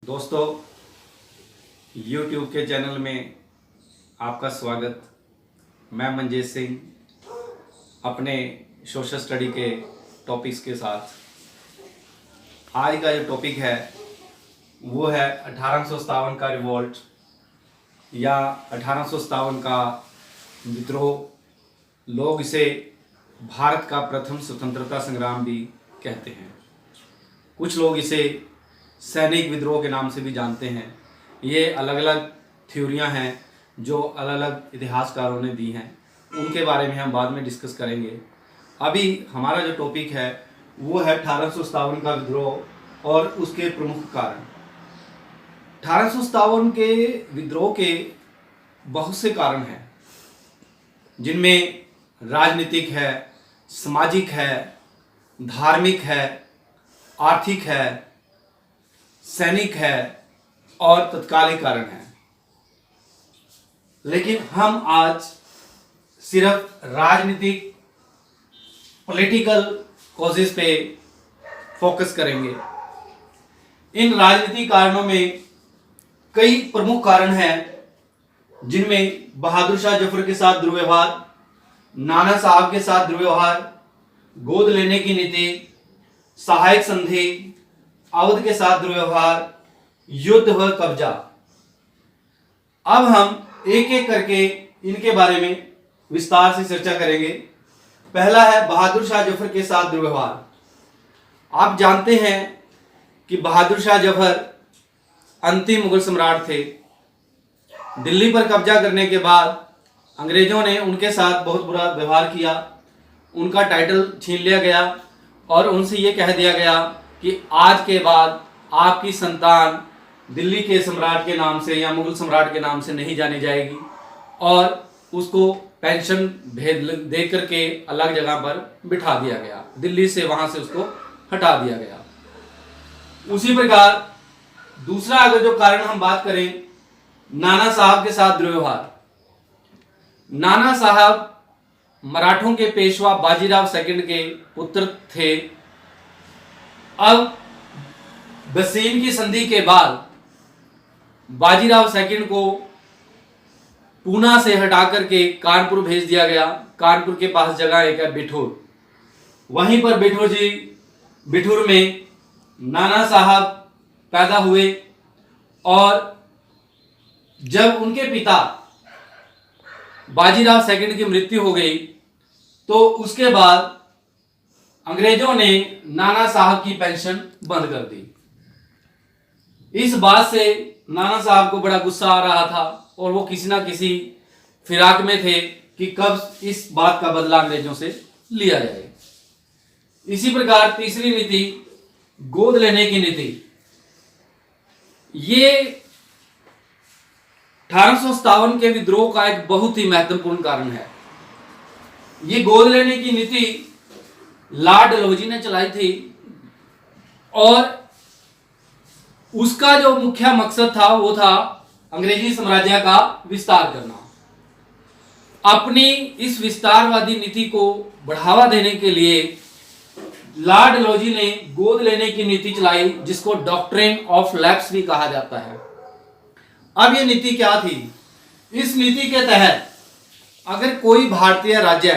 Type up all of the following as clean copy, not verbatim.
दोस्तों, YouTube के channel में आपका स्वागत। मैं मनजीत सिंह अपने सोशल स्टडी के टॉपिक्स के साथ। आज का जो टॉपिक है वो है 1857 का रिवॉल्ट या 1857 का विद्रोह। लोग इसे भारत का प्रथम स्वतंत्रता संग्राम भी कहते हैं। कुछ लोग इसे सैनिक विद्रोह के नाम से भी जानते हैं। ये अलग अलग थ्योरियां हैं जो अलग अलग इतिहासकारों ने दी हैं, उनके बारे में हम बाद में डिस्कस करेंगे। अभी हमारा जो टॉपिक है वो है 1857 का विद्रोह और उसके प्रमुख कारण। 1857 के विद्रोह के बहुत से कारण हैं, जिनमें राजनीतिक है, सामाजिक है, धार्मिक है, आर्थिक है, सैनिक है और तत्कालिक कारण है। लेकिन हम आज सिर्फ राजनीतिक पॉलिटिकल कॉजेस पे फोकस करेंगे। इन राजनीतिक कारणों में कई प्रमुख कारण हैं, जिनमें बहादुर शाह जफर के साथ दुर्व्यवहार, नाना साहब के साथ दुर्व्यवहार, गोद लेने की नीति, सहायक संधि, अवध के साथ दुर्व्यवहार, युद्ध व कब्जा। अब हम एक एक करके इनके बारे में विस्तार से चर्चा करेंगे। पहला है बहादुर शाह जफर के साथ दुर्व्यवहार। आप जानते हैं कि बहादुर शाह जफर अंतिम मुगल सम्राट थे। दिल्ली पर कब्जा करने के बाद अंग्रेजों ने उनके साथ बहुत बुरा व्यवहार किया। उनका टाइटल छीन लिया गया और उनसे ये कह दिया गया कि आज के बाद आपकी संतान दिल्ली के सम्राट के नाम से या मुगल सम्राट के नाम से नहीं जानी जाएगी, और उसको पेंशन दे करके अलग जगह पर बिठा दिया गया। दिल्ली से वहां से उसको हटा दिया गया। उसी प्रकार दूसरा अगर जो कारण हम बात करें, नाना साहब के साथ दुर्व्यवहार। नाना साहब मराठों के पेशवा बाजीराव सेकंड के पुत्र थे। अब बसीन की संधि के बाद बाजीराव सेकंड को पूना से हटा करके कानपुर भेज दिया गया। कानपुर के पास जगह एक है बिठूर, वहीं पर बिठूर में नाना साहब पैदा हुए। और जब उनके पिता बाजीराव सेकंड की मृत्यु हो गई तो उसके बाद अंग्रेजों ने नाना साहब की पेंशन बंद कर दी। इस बात से नाना साहब को बड़ा गुस्सा आ रहा था और वो किसी ना किसी फिराक में थे कि कब इस बात का बदला अंग्रेजों से लिया जाए। इसी प्रकार तीसरी नीति, गोद लेने की नीति। ये 1857 के विद्रोह का एक बहुत ही महत्वपूर्ण कारण है। ये गोद लेने की नीति लॉर्ड डलहौजी ने चलाई थी और उसका जो मुख्य मकसद था वो था अंग्रेजी साम्राज्य का विस्तार करना। अपनी इस विस्तारवादी नीति को बढ़ावा देने के लिए लॉर्ड डलहौजी ने गोद लेने की नीति चलाई, जिसको डॉक्ट्रिन ऑफ लैप्स भी कहा जाता है। अब ये नीति क्या थी? इस नीति के तहत अगर कोई भारतीय राज्य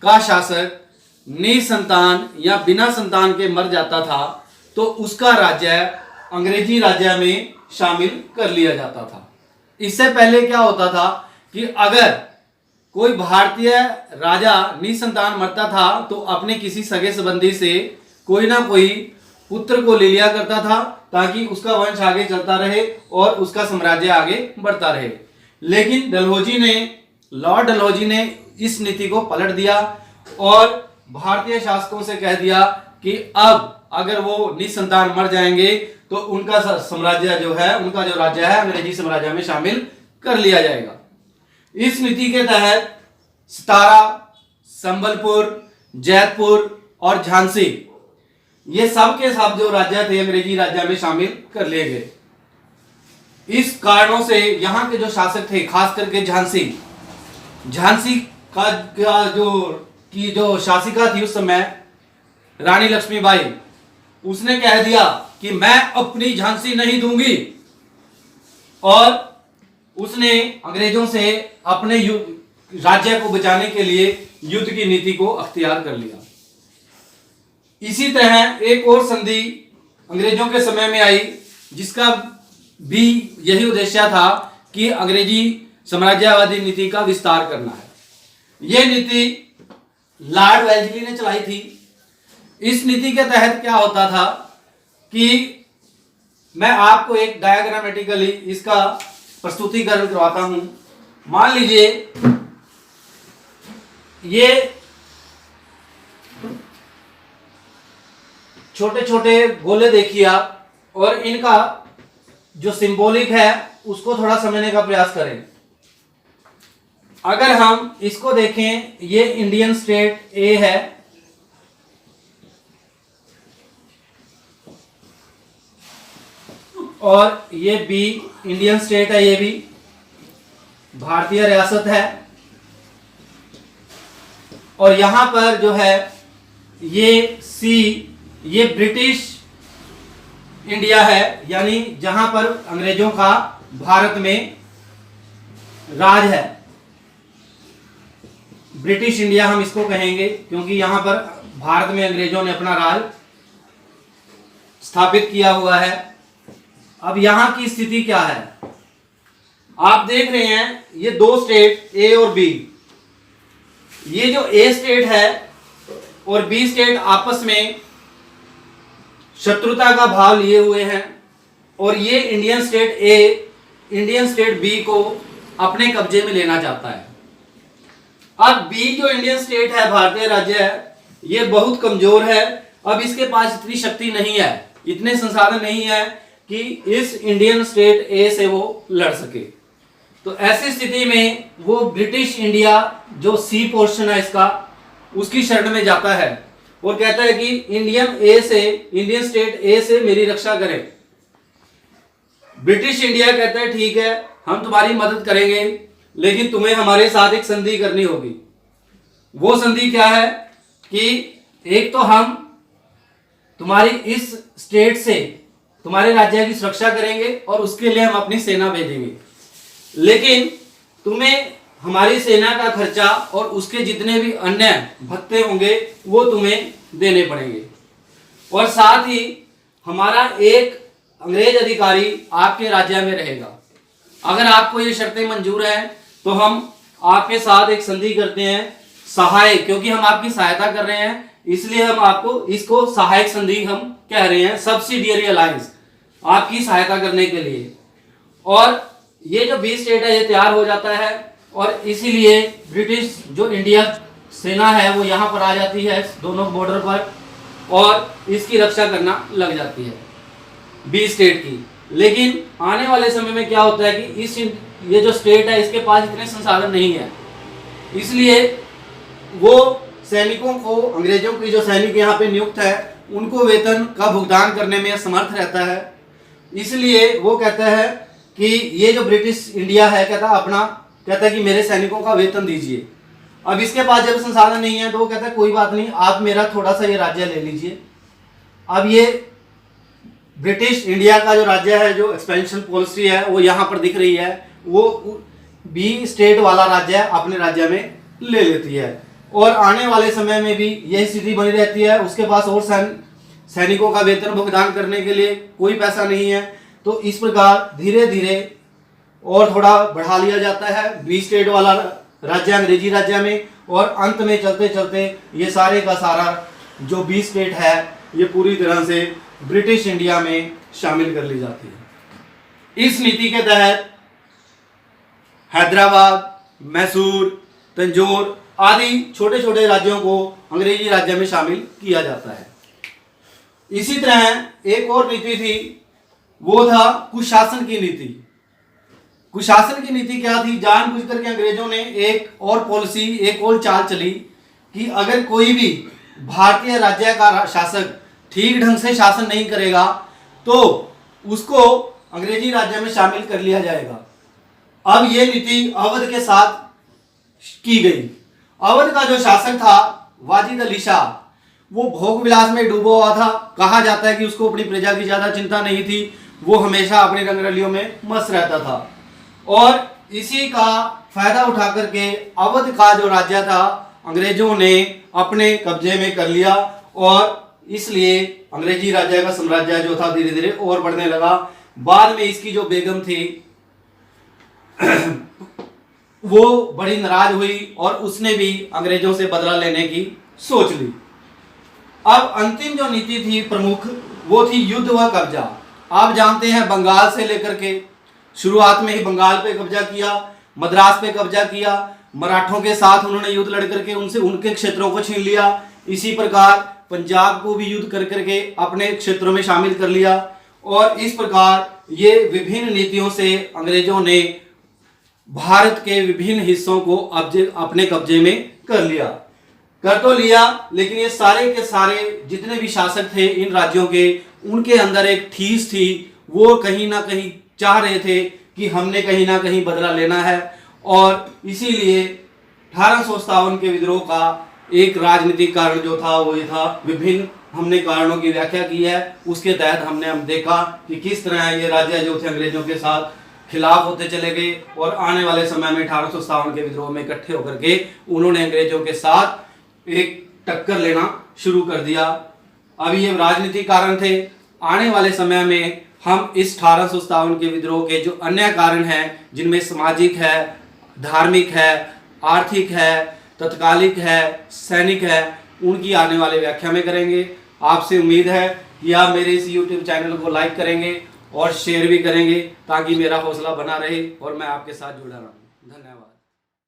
का शासक निसंतान या बिना संतान के मर जाता था तो उसका राज्य अंग्रेजी राज्य में शामिल कर लिया जाता था। इससे पहले क्या होता था कि अगर कोई भारतीय राजा निसंतान मरता था तो अपने किसी सगे संबंधी से कोई ना कोई पुत्र को ले लिया करता था, ताकि उसका वंश आगे चलता रहे और उसका साम्राज्य आगे बढ़ता रहे। लेकिन लॉर्ड डलहौजी ने इस नीति को पलट दिया और भारतीय शासकों से कह दिया कि अब अगर वो निसंतान मर जाएंगे तो उनका साम्राज्य जो है, उनका जो राज्य है, अंग्रेजी साम्राज्य में शामिल कर लिया जाएगा। इस नीति के तहत सतारा, संबलपुर, जैतपुर और झांसी, ये सब के सब जो राज्य थे अंग्रेजी राज्य में शामिल कर लिए गए। इस कारणों से यहाँ के जो शासक थे, खास करके झांसी का जो शासिका थी उस समय रानी लक्ष्मीबाई, उसने कह दिया कि मैं अपनी झांसी नहीं दूंगी, और उसने अंग्रेजों से अपने राज्य को बचाने के लिए युद्ध की नीति को अख्तियार कर लिया। इसी तरह एक और संधि अंग्रेजों के समय में आई, जिसका भी यही उद्देश्य था कि अंग्रेजी साम्राज्यवादी नीति का विस्तार करना है। यह नीति लॉर्ड वेल्लेसली ने चलाई थी। इस नीति के तहत क्या होता था कि मैं आपको एक डायग्रामेटिकली इसका प्रस्तुतिकरण करवाता हूं। मान लीजिए ये छोटे छोटे गोले देखिए आप, और इनका जो सिंबॉलिक है उसको थोड़ा समझने का प्रयास करें। अगर हम इसको देखें, ये इंडियन स्टेट ए है, और ये बी इंडियन स्टेट है, ये भी भारतीय रियासत है, और यहां पर जो है ये सी, ये ब्रिटिश इंडिया है, यानी जहां पर अंग्रेजों का भारत में राज है। ब्रिटिश इंडिया हम इसको कहेंगे क्योंकि यहां पर भारत में अंग्रेजों ने अपना राज स्थापित किया हुआ है। अब यहां की स्थिति क्या है, आप देख रहे हैं ये दो स्टेट ए और बी। ये जो ए स्टेट है और बी स्टेट आपस में शत्रुता का भाव लिए हुए हैं, और ये Indian state A Indian state B को अपने कब्जे में लेना चाहता है। अब बी जो इंडियन स्टेट है, भारतीय राज्य है, ये बहुत कमजोर है। अब इसके पास इतनी शक्ति नहीं है, इतने संसाधन नहीं है कि इस इंडियन स्टेट ए से वो लड़ सके। तो ऐसी स्थिति में वो ब्रिटिश इंडिया जो सी पोर्शन है इसका, उसकी शरण में जाता है और कहता है कि इंडियन स्टेट ए से मेरी रक्षा करें। ब्रिटिश इंडिया कहता है ठीक है, हम तुम्हारी मदद करेंगे, लेकिन तुम्हें हमारे साथ एक संधि करनी होगी। वो संधि क्या है कि एक तो हम तुम्हारी इस स्टेट से तुम्हारे राज्य की सुरक्षा करेंगे और उसके लिए हम अपनी सेना भेजेंगे, लेकिन तुम्हें हमारी सेना का खर्चा और उसके जितने भी अन्य भत्ते होंगे वो तुम्हें देने पड़ेंगे, और साथ ही हमारा एक अंग्रेज अधिकारी आपके राज्य में रहेगा। अगर आपको ये शर्तें मंजूर हैं तो हम आपके साथ एक संधि करते हैं, सहाय, क्योंकि हम आपकी सहायता कर रहे हैं इसलिए हम आपको इसको सहायक संधि हम कह रहे हैं, सब्सिडियरी अलायंस, आपकी सहायता करने के लिए। और ये जो बी स्टेट है ये तैयार हो जाता है, और इसीलिए ब्रिटिश जो इंडिया सेना है वो यहाँ पर आ जाती है दोनों बॉर्डर पर, और इसकी रक्षा करना लग जाती है बी स्टेट की। लेकिन आने वाले समय में क्या होता है कि ये जो स्टेट है इसके पास इतने संसाधन नहीं है, इसलिए वो सैनिकों को, अंग्रेजों की जो सैनिक यहाँ पे नियुक्त है उनको वेतन का भुगतान करने में असमर्थ रहता है। इसलिए वो कहता है कि ये जो ब्रिटिश इंडिया है कहता है कि मेरे सैनिकों का वेतन दीजिए। अब इसके पास जब संसाधन नहीं है तो वो कहता है कोई बात नहीं, आप मेरा थोड़ा सा ये राज्य ले लीजिए। अब ये ब्रिटिश इंडिया का जो राज्य है, जो एक्सपेंशन पॉलिसी है वो यहाँ पर दिख रही है, वो बी स्टेट वाला राज्य अपने राज्य में ले लेती है, और आने वाले समय में भी यही स्थिति बनी रहती है। उसके पास और सैनिकों का वेतन भुगतान करने के लिए कोई पैसा नहीं है। तो इस प्रकार धीरे धीरे और थोड़ा बढ़ा लिया जाता है बी स्टेट वाला राज्य अंग्रेजी राज्य में, और अंत में चलते चलते ये सारे का सारा जो बी स्टेट है ये पूरी तरह से ब्रिटिश इंडिया में शामिल कर ली जाती है। इस नीति के तहत हैदराबाद, मैसूर, तंजौर आदि छोटे छोटे राज्यों को अंग्रेजी राज्य में शामिल किया जाता है। इसी तरह एक और नीति थी, वो था कुशासन की नीति। कुशासन की नीति क्या थी, जानबूझकर के अंग्रेजों ने एक और पॉलिसी, एक और चाल चली कि अगर कोई भी भारतीय राज्य का शासक ठीक ढंग से शासन नहीं करेगा तो उसको अंग्रेजी राज्य में शामिल कर लिया जाएगा। अब ये नीति अवध के साथ की गई। अवध का जो शासक था वाजिद अली शाह, वो भोग विलास में डूबा हुआ था। कहा जाता है कि उसको अपनी प्रजा की ज्यादा चिंता नहीं थी, वो हमेशा अपनी रंगरलियों में मस्त रहता था। और इसी का फायदा उठा करके अवध का जो राज्य था अंग्रेजों ने अपने कब्जे में कर लिया, और इसलिए अंग्रेजी राज्य का साम्राज्य जो था धीरे धीरे और बढ़ने लगा। बाद में इसकी जो बेगम थी वो बड़ी नाराज हुई और उसने भी अंग्रेजों से बदला लेने की सोच ली। अब अंतिम जो नीति थी प्रमुख, वो थी युद्ध व कब्जा। आप जानते हैं बंगाल से लेकर के शुरुआत में ही बंगाल पे कब्जा किया, मद्रास पे कब्जा किया, मराठों के साथ उन्होंने युद्ध लड़ करके उनसे उनके क्षेत्रों को छीन लिया। इसी प्रकार पंजाब को भी युद्ध कर करके अपने क्षेत्रों में शामिल कर लिया। और इस प्रकार ये विभिन्न नीतियों से अंग्रेजों ने भारत के विभिन्न हिस्सों को अपने कब्जे में कर लिया। कर तो लिया, लेकिन ये सारे के सारे जितने भी शासक थे इन राज्यों के, उनके अंदर एक ठीस थी। वो कहीं ना कहीं चाह रहे थे कि हमने कहीं ना कहीं बदला लेना है, और इसीलिए 1857 के विद्रोह का एक राजनीतिक कारण जो था वो ये था। विभिन्न हमने कारणों की व्याख्या की है, उसके तहत हमने देखा कि किस तरह ये राज्य जो थे अंग्रेजों के साथ खिलाफ होते चले गए, और आने वाले समय में 1857 के विद्रोह में इकट्ठे होकर के उन्होंने अंग्रेजों के साथ एक टक्कर लेना शुरू कर दिया। अब ये राजनीतिक कारण थे। आने वाले समय में हम इस 1857 के विद्रोह के जो अन्य कारण हैं, जिनमें सामाजिक है, धार्मिक है, आर्थिक है, तत्कालिक है, सैनिक है, उनकी आने वाले व्याख्या में करेंगे। आपसे उम्मीद है कि आप मेरे इस YouTube चैनल को लाइक करेंगे और शेयर भी करेंगे, ताकि मेरा हौसला बना रहे और मैं आपके साथ जुड़ा रहूं। धन्यवाद।